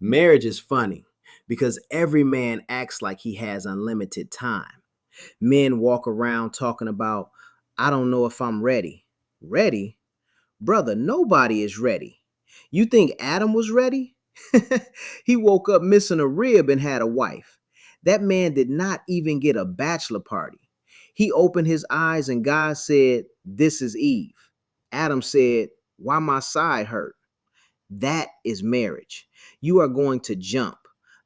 Marriage is funny because every man acts like he has unlimited time. Men walk around talking about, I don't know if I'm ready. Ready? Brother, nobody is ready. You think Adam was ready? He woke up missing a rib and had a wife. That man did not even get a bachelor party. He opened his eyes and God said, This is Eve. Adam said, Why my side hurt? That is marriage. You are going to jump.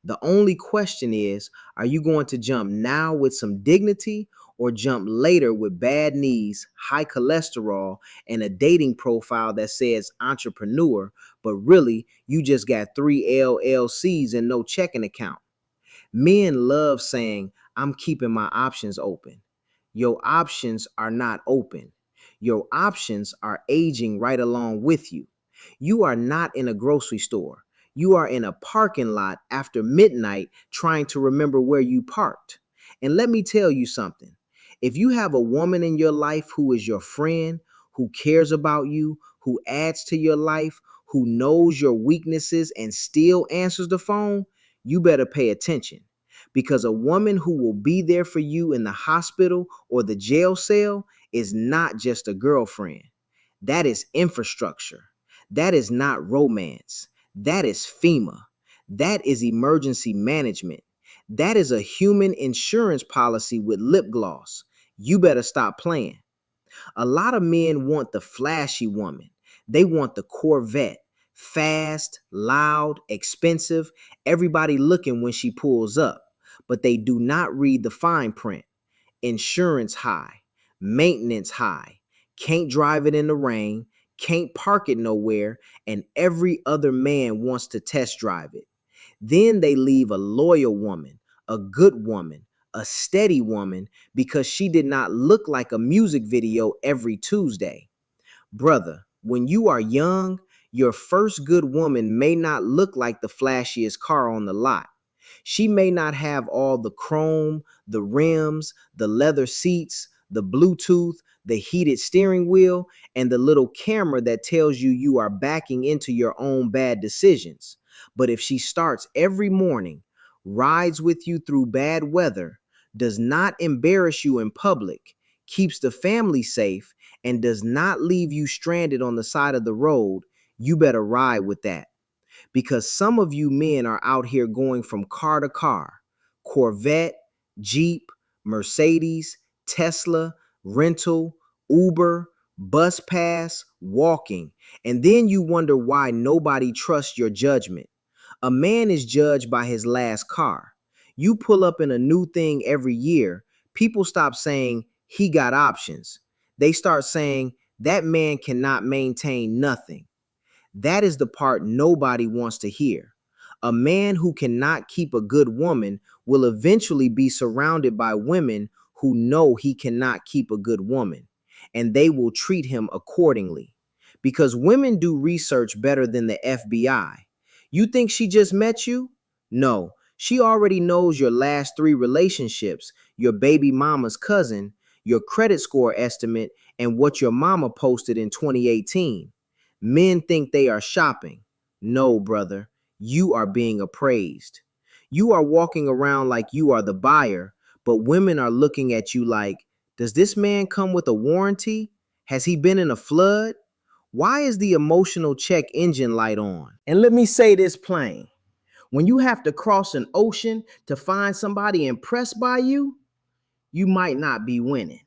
The only question is, are you going to jump now with some dignity or jump later with bad knees, high cholesterol, and a dating profile that says entrepreneur, but really you just got 3 LLCs and no checking account? Men love saying, I'm keeping my options open. Your options are not open. Your options are aging right along with you. You are not in a grocery store. You are in a parking lot after midnight trying to remember where you parked. And let me tell you something. If you have a woman in your life who is your friend, who cares about you, who adds to your life, who knows your weaknesses and still answers the phone, you better pay attention. Because a woman who will be there for you in the hospital or the jail cell is not just a girlfriend. That is infrastructure. That is not romance. That is FEMA. That is emergency management. That is a human insurance policy with lip gloss. You better stop playing. A lot of men want the flashy woman. They want the Corvette. Fast, loud, expensive, everybody looking when she pulls up. But they do not read the fine print. Insurance high, maintenance high, can't drive it in the rain, can't park it nowhere, and every other man wants to test drive it. Then they leave a loyal woman, a good woman, a steady woman because she did not look like a music video every Tuesday. Brother, when you are young, your first good woman may not look like the flashiest car on the lot. She may not have all the chrome, the rims, the leather seats, the Bluetooth, the heated steering wheel, and the little camera that tells you you are backing into your own bad decisions. But if she starts every morning, rides with you through bad weather, does not embarrass you in public, keeps the family safe, and does not leave you stranded on the side of the road, you better ride with that. Because some of you men are out here going from car to car, Corvette, Jeep, Mercedes, Tesla, rental, Uber, bus pass, walking. And then you wonder why nobody trusts your judgment. A man is judged by his last car. You pull up in a new thing every year, people stop saying he got options. They start saying that man cannot maintain nothing. That is the part nobody wants to hear. A man who cannot keep a good woman will eventually be surrounded by women who know he cannot keep a good woman, and they will treat him accordingly. Because women do research better than the FBI. You think she just met you? No, she already knows your last 3 relationships, your baby mama's cousin, your credit score estimate, and what your mama posted in 2018. Men think they are shopping. No, brother, you are being appraised. You are walking around like you are the buyer, but women are looking at you like, does this man come with a warranty? Has he been in a flood? Why is the emotional check engine light on? And let me say this plain. When you have to cross an ocean to find somebody impressed by you, you might not be winning.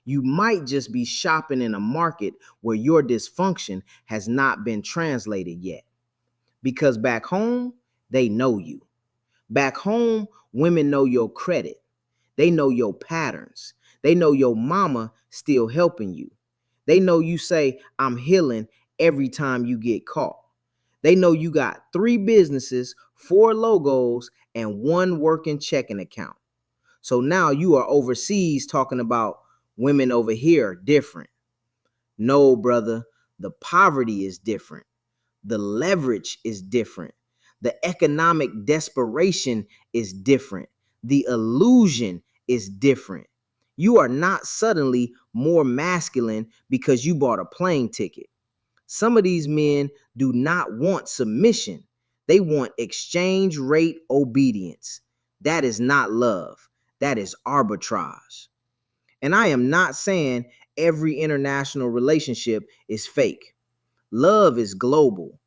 You might just be shopping in a market where your dysfunction has not been translated yet. Because back home, they know you. Back home, women know your credit. They know your patterns. They know your mama still helping you. They know you say, I'm healing every time you get caught. They know you got 3 businesses, 4 logos, and 1 working checking account. So now you are overseas talking about women over here are different. No, brother, the poverty is different. The leverage is different. The economic desperation is different. The illusion is different. You are not suddenly more masculine because you bought a plane ticket. Some of these men do not want submission. They want exchange rate obedience. That is not love. That is arbitrage. And I am not saying every international relationship is fake. Love is global.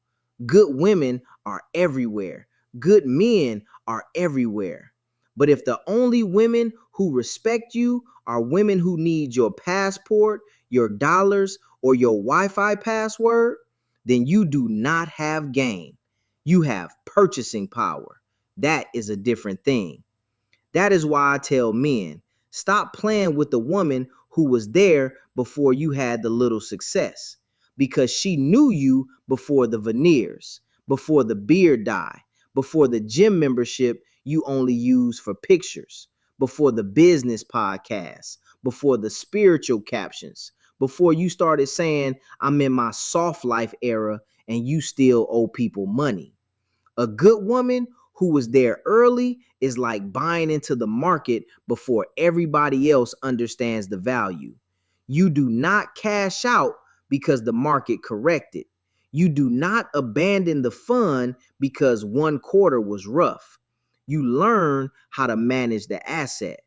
Good women are everywhere. Good men are everywhere. But if the only women who respect you are women who need your passport, your dollars, or your Wi-Fi password, then you do not have game. You have purchasing power. That is a different thing. That is why I tell men, stop playing with the woman who was there before you had the little success, because she knew you before the veneers, before the beard dye, before the gym membership you only use for pictures, before the business podcasts, before the spiritual captions, before you started saying, I'm in my soft life era and you still owe people money. A good woman who was there early is like buying into the market before everybody else understands the value. You do not cash out because the market corrected. You do not abandon the fun because one quarter was rough. You learn how to manage the asset.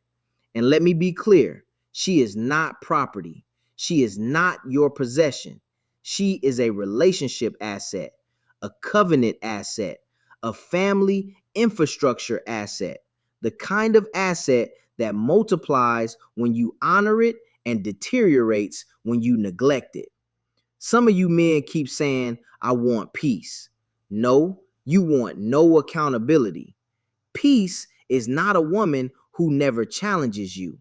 And let me be clear, she is not property. She is not your possession. She is a relationship asset, a covenant asset, a family infrastructure asset, the kind of asset that multiplies when you honor it and deteriorates when you neglect it. Some of you men keep saying, I want peace. No, you want no accountability. Peace is not a woman who never challenges you.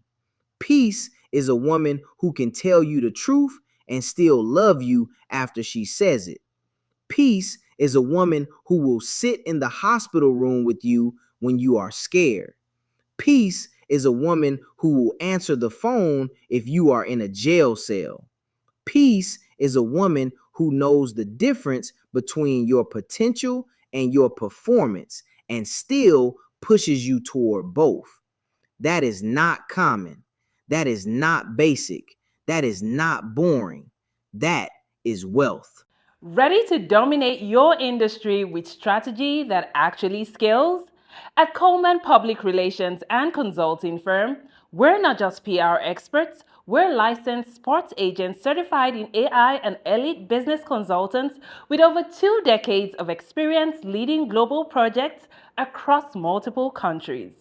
Peace is a woman who can tell you the truth and still love you after she says it. Peace is a woman who will sit in the hospital room with you when you are scared. Peace is a woman who will answer the phone if you are in a jail cell. Peace is a woman who knows the difference between your potential and your performance and still pushes you toward both. That is not common. That is not basic. That is not boring. That is wealth. Ready to dominate your industry with strategy that actually scales? At Coleman Public Relations and Consulting Firm, we're not just PR experts, we're licensed sports agents certified in AI and elite business consultants with over 2 decades of experience leading global projects across multiple countries.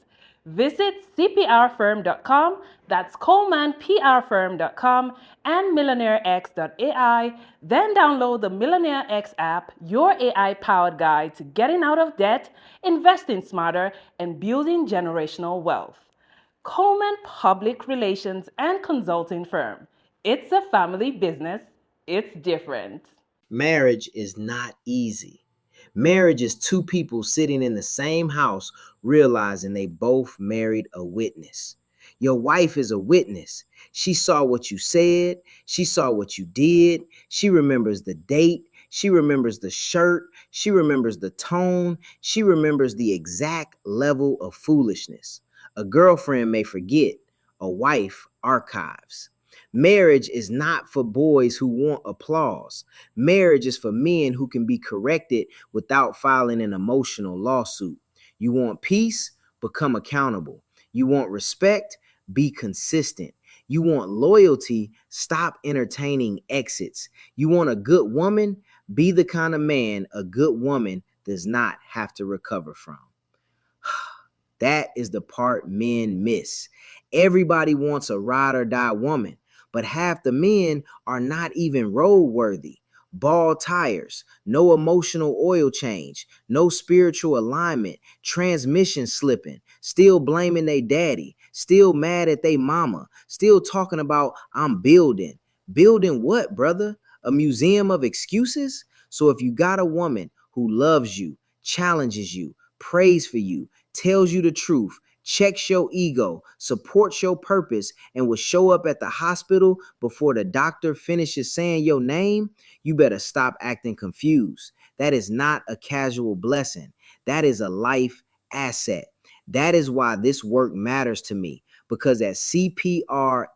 Visit CPRFIRM.com, that's ColemanPRFIRM.com, and MillionaireX.ai. Then download the Millionaire X app, your AI powered guide to getting out of debt, investing smarter, and building generational wealth. Coleman Public Relations and Consulting Firm. It's a family business, it's different. Marriage is not easy. Marriage is two people sitting in the same house realizing they both married a witness. Your wife is a witness. She saw what you said. She saw what you did. She remembers the date. She remembers the shirt. She remembers the tone. She remembers the exact level of foolishness. A girlfriend may forget. A wife archives. Marriage is not for boys who want applause. Marriage is for men who can be corrected without filing an emotional lawsuit. You want peace? Become accountable. You want respect? Be consistent. You want loyalty? Stop entertaining exits. You want a good woman? Be the kind of man a good woman does not have to recover from. That is the part men miss. Everybody wants a ride or die woman, but half the men are not even roadworthy. Bald tires, no emotional oil change, no spiritual alignment, transmission slipping, still blaming they daddy, still mad at they mama, still talking about I'm building. Building what, brother? A museum of excuses? So if you got a woman who loves you, challenges you, prays for you, tells you the truth, checks your ego, supports your purpose, and will show up at the hospital before the doctor finishes saying your name, you better stop acting confused. That is not a casual blessing. That is a life asset. That is why this work matters to me, because at CPRFIRM,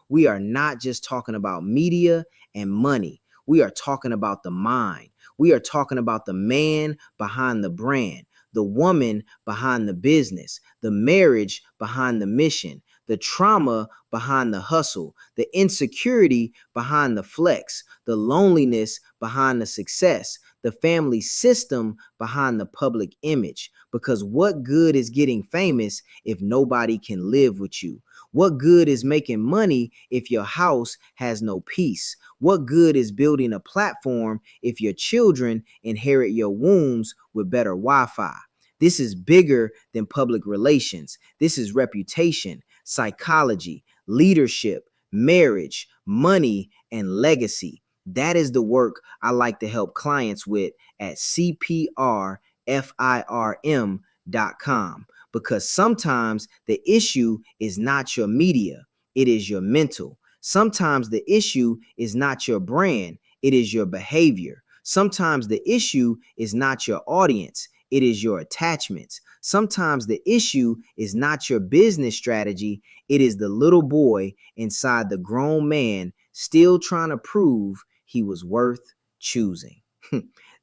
we are not just talking about media and money. We are talking about the mind. We are talking about the man behind the brand, the woman behind the business, the marriage behind the mission, the trauma behind the hustle, the insecurity behind the flex, the loneliness behind the success, the family system behind the public image. Because what good is getting famous if nobody can live with you? What good is making money if your house has no peace? What good is building a platform if your children inherit your wombs with better Wi-Fi? This is bigger than public relations. This is reputation, psychology, leadership, marriage, money, and legacy. That is the work I like to help clients with at CPRFIRM.com. Because sometimes the issue is not your media, it is your mental. Sometimes the issue is not your brand, it is your behavior. Sometimes the issue is not your audience, it is your attachments. Sometimes the issue is not your business strategy, it is the little boy inside the grown man still trying to prove he was worth choosing.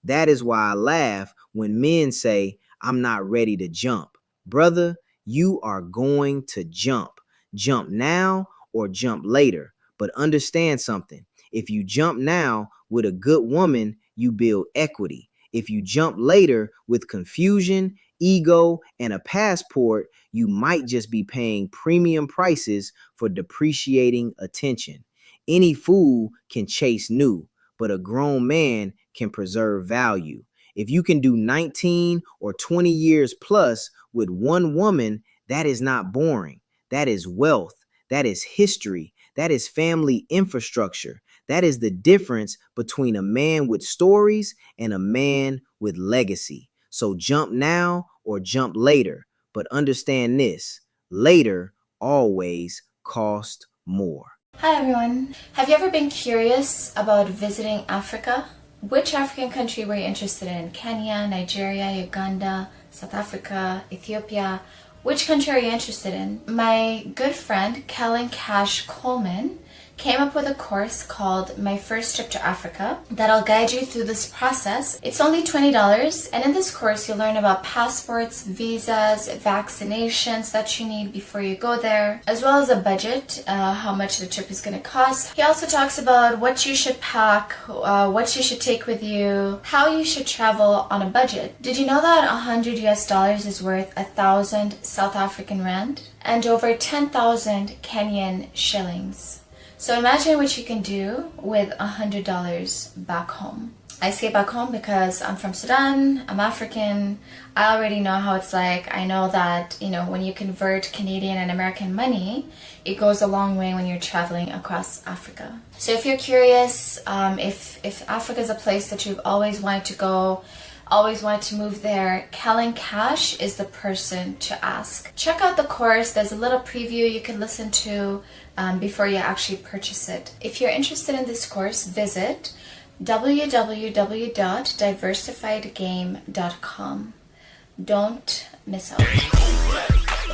That is why I laugh when men say, I'm not ready to jump. Brother, you are going to jump. Jump now or jump later. But understand something. If you jump now with a good woman, you build equity. If you jump later with confusion, ego, and a passport, you might just be paying premium prices for depreciating attention. Any fool can chase new, but a grown man can preserve value. If you can do 19 or 20 years plus with one woman, that is not boring. That is wealth. That is history. That is family infrastructure. That is the difference between a man with stories and a man with legacy. So jump now or jump later. But understand this, later always cost more. Hi everyone. Have you ever been curious about visiting Africa? Which African country were you interested in? Kenya, Nigeria, Uganda, South Africa, Ethiopia? Which country are you interested in? My good friend, Kellen, Kash, COLEMAN, came up with a course called My First Trip to Africa that'll guide you through this process. It's only $20, and in this course you'll learn about passports, visas, vaccinations that you need before you go there, as well as a budget, how much the trip is going to cost. He also talks about what you should pack, what you should take with you, how you should travel on a budget. Did you know that $100 is worth 1,000 South African rand and over 10,000 Kenyan shillings? So imagine what you can do with $100 back home. I say back home because I'm from Sudan, I'm African, I already know how it's like. I know that, when you convert Canadian and American money, it goes a long way when you're traveling across Africa. So if you're curious, if Africa is a place that you've always wanted to go, always wanted to move there, Kellen Kash is the person to ask. Check out the course. There's a little preview you can listen to before you actually purchase it. If you're interested in this course, visit www.diversifiedgame.com. Don't miss out.